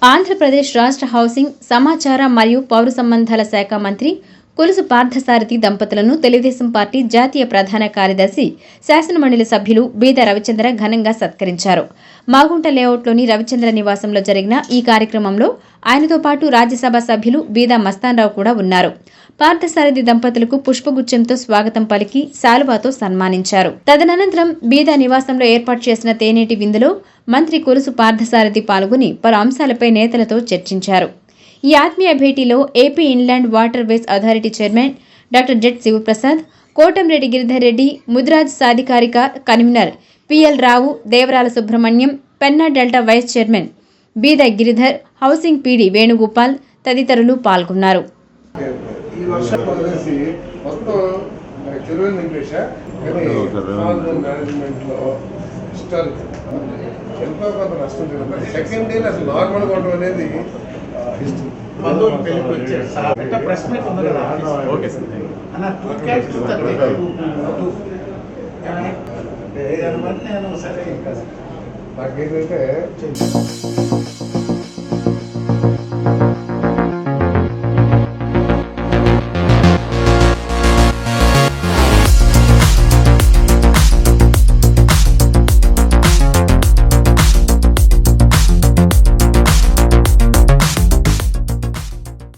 ఆంధ్రప్రదేశ్ రాష్ట్ర హౌసింగ్, సమాచార మరియు పౌర సంబంధాల శాఖ మంత్రి కొలుసు పార్థసారథి దంపతులను తెలుగుదేశం పార్టీ జాతీయ ప్రధాన కార్యదర్శి, శాసనమండలి సభ్యులు బీద రవిచంద్ర ఘనంగా సత్కరించారు. మాగుంట లేఅవుట్లోని రవిచంద్ర నివాసంలో జరిగిన ఈ కార్యక్రమంలో ఆయనతో పాటు రాజ్యసభ సభ్యులు బీద మస్తాన్రావు కూడా ఉన్నారు. పార్థసారథి దంపతులకు పుష్పగుచ్చంతో స్వాగతం పలికి శాలువాతో సన్మానించారు. తదనంతరం బీద నివాసంలో ఏర్పాటు చేసిన తేనేటి విందులో మంత్రి కొలుసు పార్థసారథి పాల్గొని పలు అంశాలపై నేతలతో చర్చించారు. ఈ ఆత్మీయ భేటీలో AP inland waterways authority chairman doctor Z Sivaprasad, Kotamreddy Giridhar Reddy, Mudiraj సాధికారిక convenor PL Rao, Devarala Subrahmanyam, Penna delta vice chairman Beeda Giridhar, housing PD Venugopal తదితరులు పాల్గొన్నారు. ఎంతో కొంత నష్టం జరుగుతుంది. సెకండ్ డే అసలు నార్మల్గా ఉండడం అనేది బంధువులు పెళ్లికి వచ్చారు. ప్రెస్ మీట్ ఉంది కదా, నేను సరే నాకేంటంటే